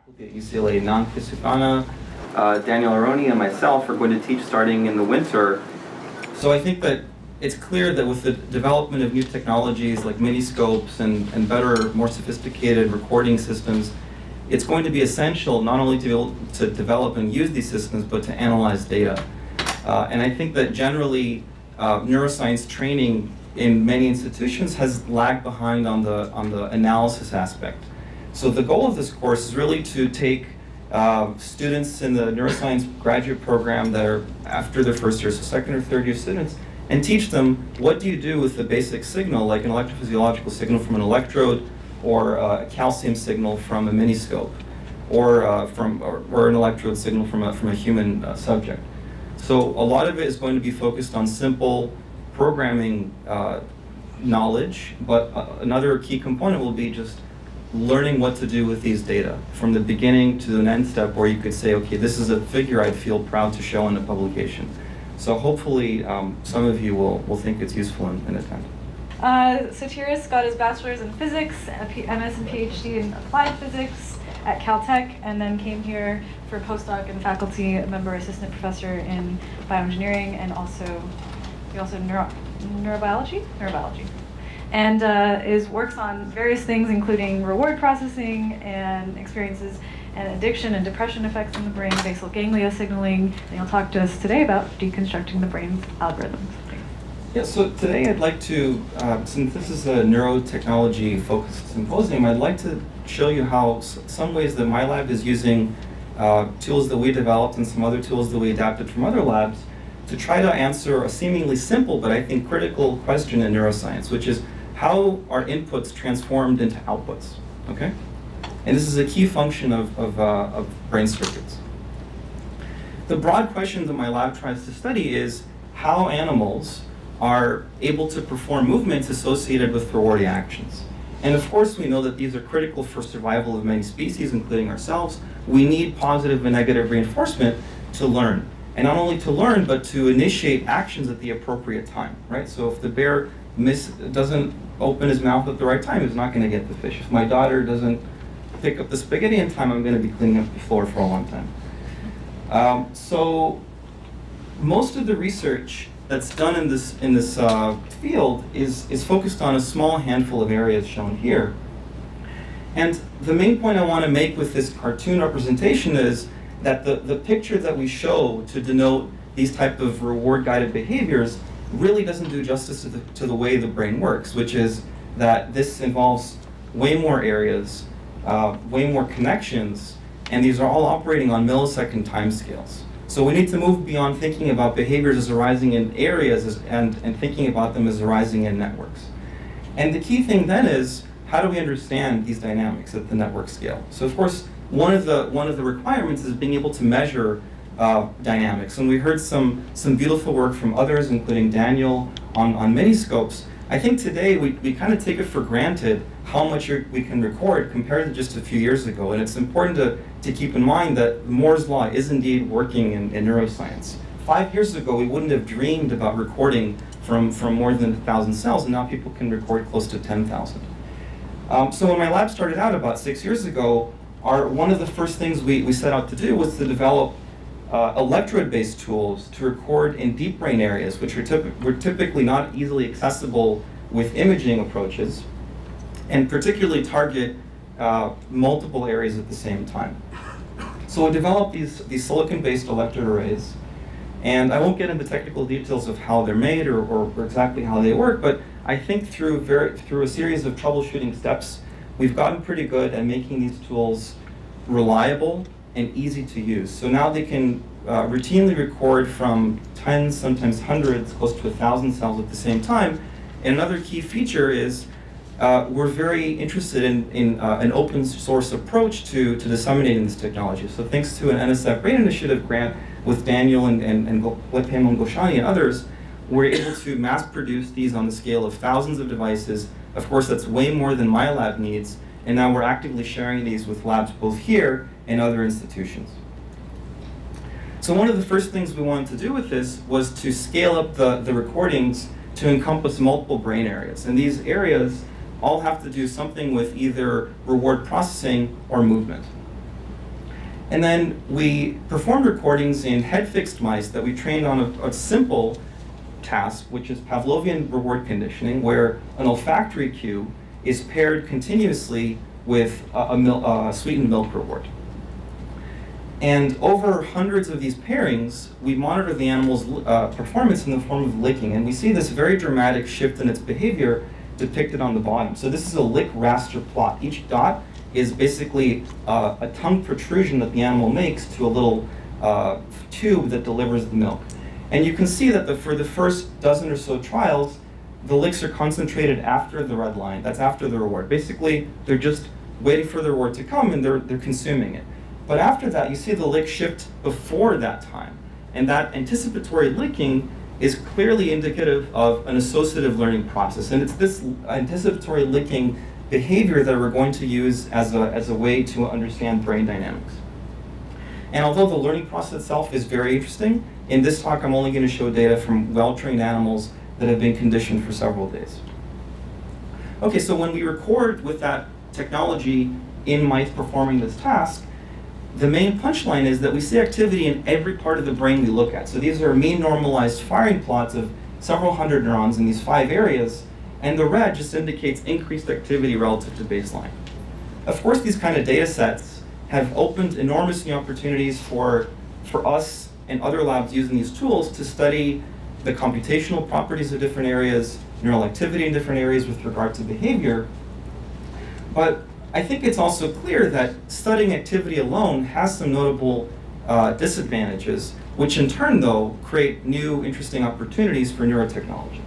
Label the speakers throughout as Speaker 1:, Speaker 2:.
Speaker 1: faculty at UCLA, Daniel Aroni, and myself are going to teach starting in the winter. So I think that it's clear that with the development of new technologies like miniscopes and better, more sophisticated recording systems, it's going to be essential not only to be able to develop and use these systems, but to analyze data. And I think that generally, neuroscience training in many institutions has lagged behind on the analysis aspect. So the goal of this course is really to take students in the neuroscience graduate program that are after their first year, so second or third year students, and teach them what do you do with the basic signal, like an electrophysiological signal from an electrode, or a calcium signal from a miniscope, or an electrode signal from a human subject. So a lot of it is going to be focused on simple programming knowledge, but another key component will be just learning what to do with these data from the beginning to an end step where you could say, okay, this is a figure I'd feel proud to show in a publication. So hopefully some of you will think it's useful in attending.
Speaker 2: Sotiris got his bachelor's in physics, a MS and PhD in applied physics at Caltech, and then came here for postdoc and faculty member assistant professor in bioengineering, and also neurobiology, and works on various things, including reward processing and experiences and addiction and depression effects in the brain, basal ganglia signaling, and he'll talk to us today about deconstructing the brain's algorithms.
Speaker 1: Yeah, so today I'd like to, since this is a neurotechnology focused symposium, I'd like to show you how some ways that my lab is using tools that we developed and some other tools that we adapted from other labs to try to answer a seemingly simple but I think critical question in neuroscience, which is how are inputs transformed into outputs, okay? And this is a key function of brain circuits. The broad question that my lab tries to study is how animals are able to perform movements associated with rewarding actions. And of course we know that these are critical for survival of many species, including ourselves. We need positive and negative reinforcement to learn. And not only to learn, but to initiate actions at the appropriate time, right? So if the bear doesn't open his mouth at the right time, he's not going to get the fish. If my daughter doesn't pick up the spaghetti in time, I'm going to be cleaning up the floor for a long time. So most of the research that's done in this field is focused on a small handful of areas shown here. And the main point I want to make with this cartoon representation is that the picture that we show to denote these type of reward-guided behaviors really doesn't do justice to the way the brain works, which is that this involves way more areas, way more connections, and these are all operating on millisecond timescales. So we need to move beyond thinking about behaviors as arising in areas and thinking about them as arising in networks. And the key thing then is, how do we understand these dynamics at the network scale? So of course, one of the requirements is being able to measure dynamics. And we heard some beautiful work from others, including Daniel, on miniscopes. I think today we kind of take it for granted how much we can record compared to just a few years ago. And it's important to keep in mind that Moore's law is indeed working in neuroscience. 5 years ago, we wouldn't have dreamed about recording from more than 1,000 cells, and now people can record close to 10,000. So when my lab started out about 6 years ago, one of the first things we set out to do was to develop electrode-based tools to record in deep brain areas, which were typically not easily accessible with imaging approaches, and particularly target multiple areas at the same time. So we developed these silicon-based electrode arrays, and I won't get into technical details of how they're made or exactly how they work, but I think through a series of troubleshooting steps, we've gotten pretty good at making these tools reliable and easy to use. So now they can routinely record from tens, sometimes hundreds, close to 1,000 cells at the same time. And another key feature is we're very interested in an open source approach to disseminating this technology. So thanks to an NSF Brain Initiative grant with Daniel and Pamela and Goshani and others, we're able to mass produce these on the scale of thousands of devices. Of course, that's way more than my lab needs. And now we're actively sharing these with labs both here and other institutions. So one of the first things we wanted to do with this was to scale up the recordings to encompass multiple brain areas. And these areas all have to do something with either reward processing or movement. And then we performed recordings in head-fixed mice that we trained on a simple task, which is Pavlovian reward conditioning, where an olfactory cue is paired continuously with a sweetened milk reward. And over hundreds of these pairings, we monitor the animal's performance in the form of licking. And we see this very dramatic shift in its behavior depicted on the bottom. So this is a lick raster plot. Each dot is basically a tongue protrusion that the animal makes to a little tube that delivers the milk. And you can see that for the first dozen or so trials, the licks are concentrated after the red line. That's after the reward. Basically, they're just waiting for the reward to come and they're consuming it. But after that, you see the lick shift before that time. And that anticipatory licking is clearly indicative of an associative learning process. And it's this anticipatory licking behavior that we're going to use as a way to understand brain dynamics. And although the learning process itself is very interesting, in this talk I'm only going to show data from well-trained animals that have been conditioned for several days. Okay, so when we record with that technology in mice performing this task, the main punchline is that we see activity in every part of the brain we look at. So these are mean normalized firing plots of several hundred neurons in these 5 areas, and the red just indicates increased activity relative to baseline. Of course, these kind of data sets have opened enormous new opportunities for us and other labs using these tools to study the computational properties of different areas, neural activity in different areas with regard to behavior. But I think it's also clear that studying activity alone has some notable disadvantages, which in turn, though, create new interesting opportunities for neurotechnology.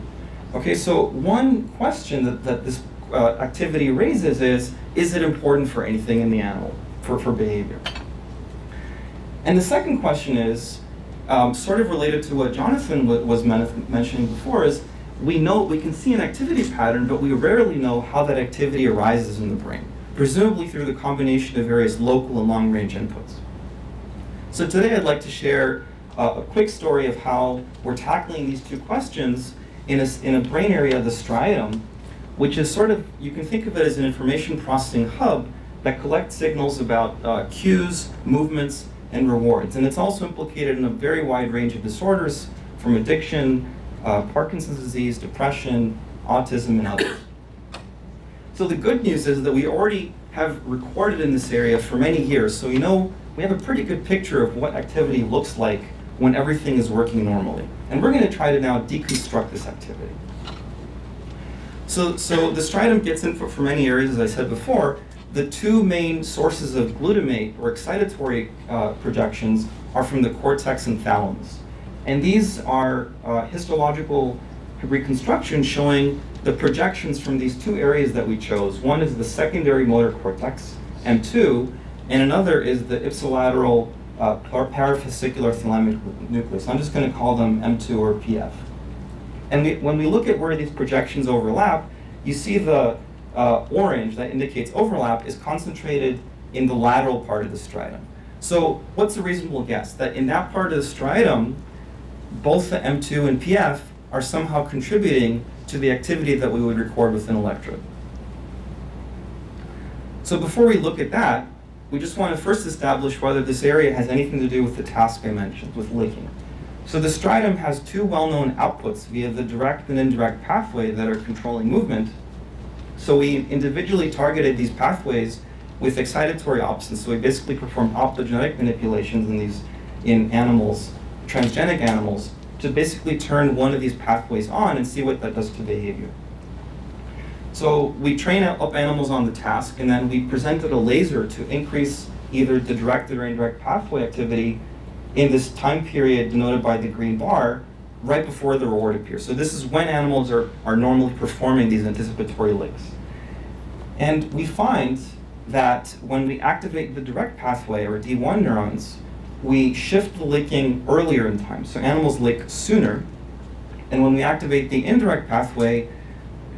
Speaker 1: Okay, so one question that this activity raises is it important for anything in the animal, for behavior? And the second question is, sort of related to what Jonathan was mentioning before, is we can see an activity pattern, but we rarely know how that activity arises in the brain, presumably through the combination of various local and long-range inputs. So today I'd like to share a quick story of how we're tackling these two questions in a brain area, the striatum, which is sort of, you can think of it as an information processing hub that collects signals about cues, movements, and rewards. And it's also implicated in a very wide range of disorders, from addiction, Parkinson's disease, depression, autism, and others. So the good news is that we already have recorded in this area for many years, so we have a pretty good picture of what activity looks like when everything is working normally. And we're going to try to now deconstruct this activity. So the striatum gets input from many areas, as I said before. The two main sources of glutamate, or excitatory projections, are from the cortex and thalamus. And these are histological reconstructions showing the projections from these two areas that we chose. One is the secondary motor cortex, M2, and another is the ipsilateral or parafascicular thalamic nucleus. I'm just going to call them M2 or PF. And when we look at where these projections overlap, you see the orange that indicates overlap is concentrated in the lateral part of the striatum. So what's a reasonable guess? That in that part of the striatum, both the M2 and PF are somehow contributing to the activity that we would record with an electrode. So before we look at that, we just want to first establish whether this area has anything to do with the task I mentioned, with licking. So the striatum has two well-known outputs via the direct and indirect pathway that are controlling movement. So we individually targeted these pathways with excitatory opsins. So we basically performed optogenetic manipulations in animals, transgenic animals, to basically turn one of these pathways on and see what that does to behavior. So we train up animals on the task, and then we presented a laser to increase either the direct or indirect pathway activity in this time period denoted by the green bar right before the reward appears. So this is when animals are normally performing these anticipatory licks. And we find that when we activate the direct pathway, or D1 neurons, we shift the licking earlier in time. So animals lick sooner. And when we activate the indirect pathway,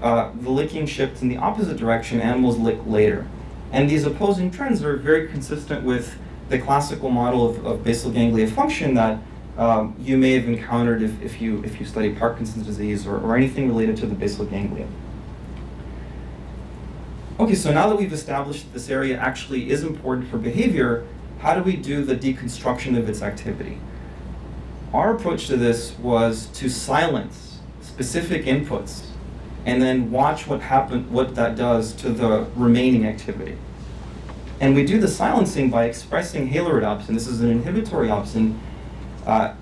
Speaker 1: the licking shifts in the opposite direction, animals lick later. And these opposing trends are very consistent with the classical model of basal ganglia function that you may have encountered if you study Parkinson's disease or anything related to the basal ganglia. Okay, so now that we've established that this area actually is important for behavior, how do we do the deconstruction of its activity? Our approach to this was to silence specific inputs and then watch what that does to the remaining activity. And we do the silencing by expressing halorodopsin. This is an inhibitory opsin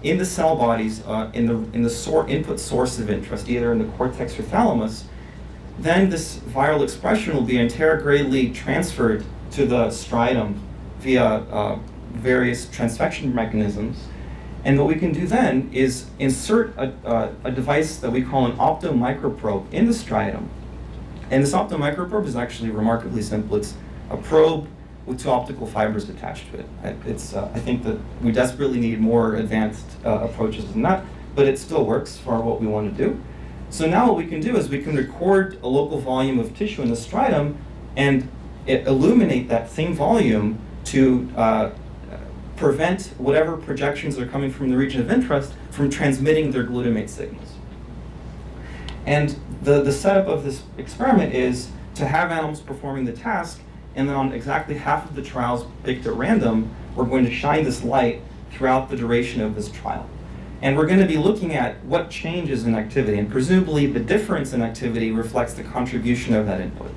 Speaker 1: in the cell bodies in the input source of interest, either in the cortex or thalamus. Then this viral expression will be intergradally transferred to the striatum via various transfection mechanisms. And what we can do then is insert a device that we call an optomicroprobe in the striatum. And this optomicroprobe is actually remarkably simple. It's a probe with two optical fibers attached to it. I think that we desperately need more advanced approaches than that, but it still works for what we want to do. So now what we can do is we can record a local volume of tissue in the striatum and illuminate that same volume to prevent whatever projections are coming from the region of interest from transmitting their glutamate signals. And the setup of this experiment is to have animals performing the task, and then on exactly half of the trials picked at random, we're going to shine this light throughout the duration of this trial. And we're going to be looking at what changes in activity, and presumably the difference in activity reflects the contribution of that input.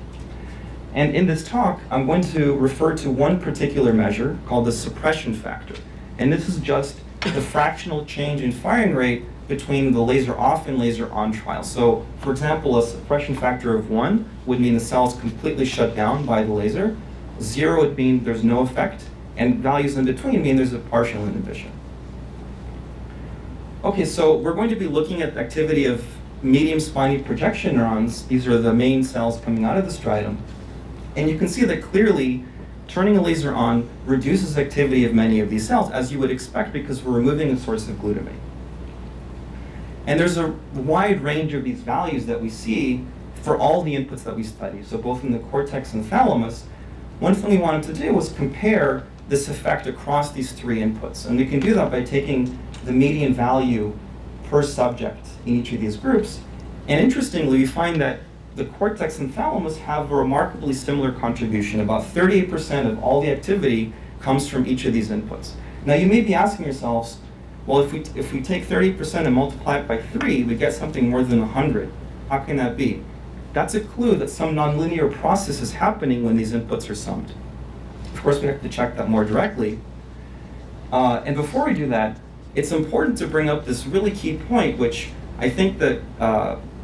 Speaker 1: And in this talk, I'm going to refer to one particular measure called the suppression factor. And this is just the fractional change in firing rate between the laser off and laser on trial. So, for example, a suppression factor of 1 would mean the cell is completely shut down by the laser. 0 would mean there's no effect, and values in between mean there's a partial inhibition. Okay, so we're going to be looking at the activity of medium spiny projection neurons. These are the main cells coming out of the striatum. And you can see that clearly turning a laser on reduces activity of many of these cells, as you would expect, because we're removing a source of glutamate. And there's a wide range of these values that we see for all the inputs that we study, so both in the cortex and thalamus. One thing we wanted to do was compare this effect across these three inputs. And we can do that by taking the median value per subject in each of these groups. And interestingly, we find that the cortex and thalamus have a remarkably similar contribution. About 38% of all the activity comes from each of these inputs. Now you may be asking yourselves, well, if we take 30% and multiply it by 3, we get something more than 100. How can that be? That's a clue that some nonlinear process is happening when these inputs are summed. Of course, we have to check that more directly. And before we do that, it's important to bring up this really key point, which I think that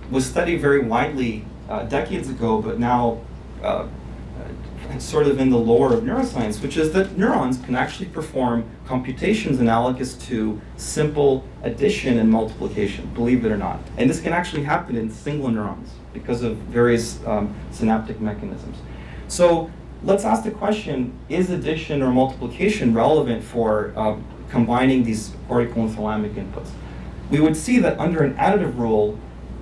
Speaker 1: was studied very widely decades ago, but now sort of in the lore of neuroscience, which is that neurons can actually perform computations analogous to simple addition and multiplication, believe it or not. And this can actually happen in single neurons because of various synaptic mechanisms. So let's ask the question, is addition or multiplication relevant for combining these cortical and thalamic inputs? We would see that under an additive rule,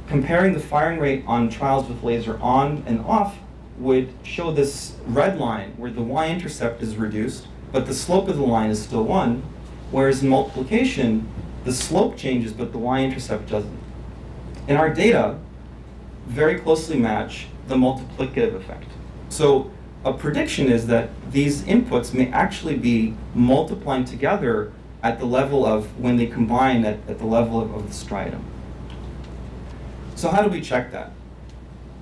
Speaker 1: comparing the firing rate on trials with laser on and off would show this red line where the y-intercept is reduced, but the slope of the line is still 1, whereas in multiplication, the slope changes, but the y-intercept doesn't. And our data very closely match the multiplicative effect. So a prediction is that these inputs may actually be multiplying together at the level of, when they combine at the level of the striatum. So how do we check that?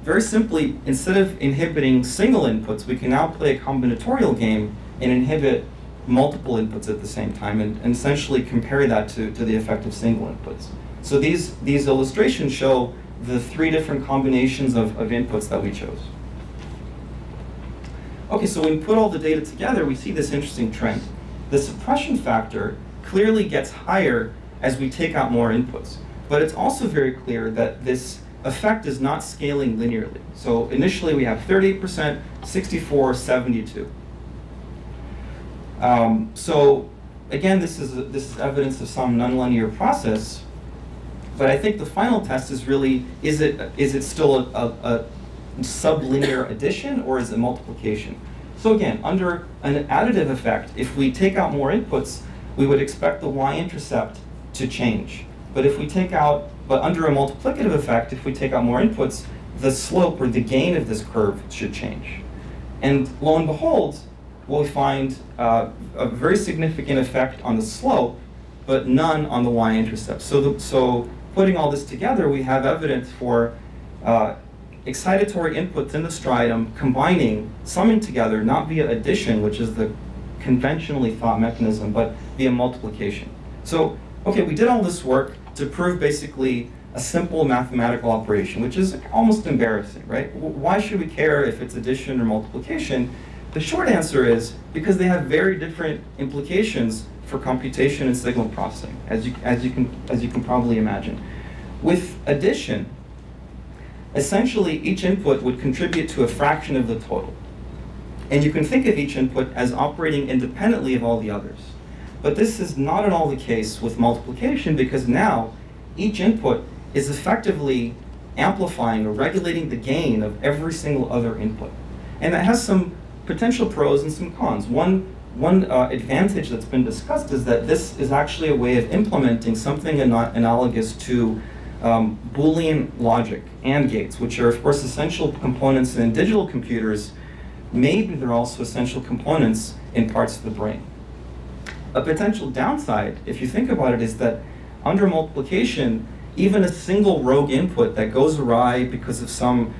Speaker 1: Very simply, instead of inhibiting single inputs, we can now play a combinatorial game and inhibit multiple inputs at the same time and essentially compare that to the effect of single inputs. So these illustrations show the 3 different combinations of inputs that we chose. Okay, so when we put all the data together, we see this interesting trend. The suppression factor clearly gets higher as we take out more inputs. But it's also very clear that this effect is not scaling linearly. So initially we have 38%, 64, 72. So again, this is evidence of some nonlinear process. But I think the final test is really, is it still a sublinear addition or is it multiplication? So again, under an additive effect, if we take out more inputs, we would expect the y-intercept to change. But under a multiplicative effect, if we take out more inputs, the slope or the gain of this curve should change. And lo and behold, we'll find a very significant effect on the slope, but none on the y-intercept. So putting all this together, we have evidence for excitatory inputs in the striatum combining, summing together, not via addition, which is the conventionally thought mechanism, but via multiplication. So, okay, we did all this work to prove basically a simple mathematical operation, which is almost embarrassing, right? Why should we care if it's addition or multiplication? The short answer is because they have very different implications for computation and signal processing, as you can probably imagine. With addition, essentially each input would contribute to a fraction of the total. And you can think of each input as operating independently of all the others. But this is not at all the case with multiplication, because now each input is effectively amplifying or regulating the gain of every single other input. And that has some potential pros and some cons. One advantage that's been discussed is that this is actually a way of implementing something analogous to Boolean logic, AND gates, which are of course essential components in digital computers. Maybe they're also essential components in parts of the brain. A potential downside, if you think about it, is that under multiplication, even a single rogue input that goes awry because of some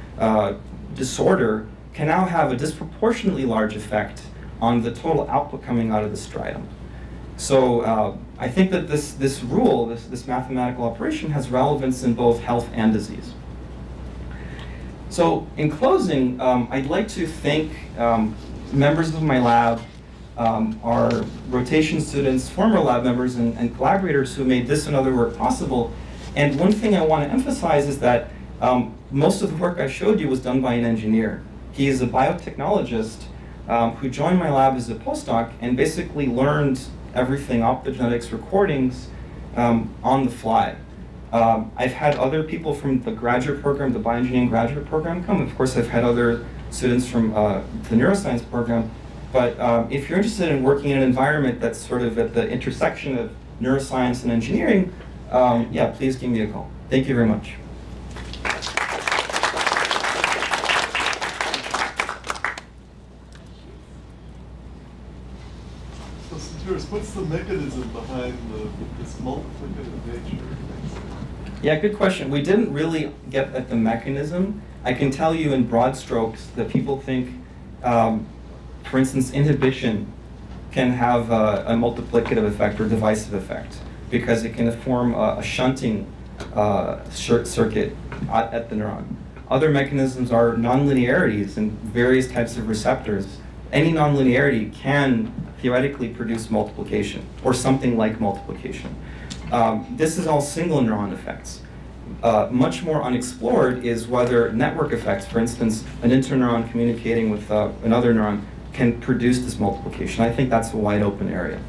Speaker 1: disorder can now have a disproportionately large effect on the total output coming out of the striatum. So I think that this rule, this mathematical operation, has relevance in both health and disease. So in closing, I'd like to thank members of my lab, our rotation students, former lab members, and collaborators who made this and other work possible. And one thing I want to emphasize is that most of the work I showed you was done by an engineer. He is a biotechnologist who joined my lab as a postdoc and basically learned everything, optogenetics recordings, on the fly. I've had other people from the graduate program, the bioengineering graduate program come. Of course, I've had other students from the neuroscience program. But if you're interested in working in an environment that's sort of at the intersection of neuroscience and engineering, yeah, please give me a call. Thank you very much.
Speaker 3: So, Sotiris, what's the mechanism behind this multiplicative nature?
Speaker 1: Yeah, good question. We didn't really get at the mechanism. I can tell you in broad strokes that people think, for instance, inhibition can have a multiplicative effect or divisive effect because it can form a shunting circuit at the neuron. Other mechanisms are nonlinearities in various types of receptors. Any nonlinearity can theoretically produce multiplication or something like multiplication. This is all single neuron effects. Much more unexplored is whether network effects, for instance, an interneuron communicating with another neuron, can produce this multiplication. I think that's a wide open area.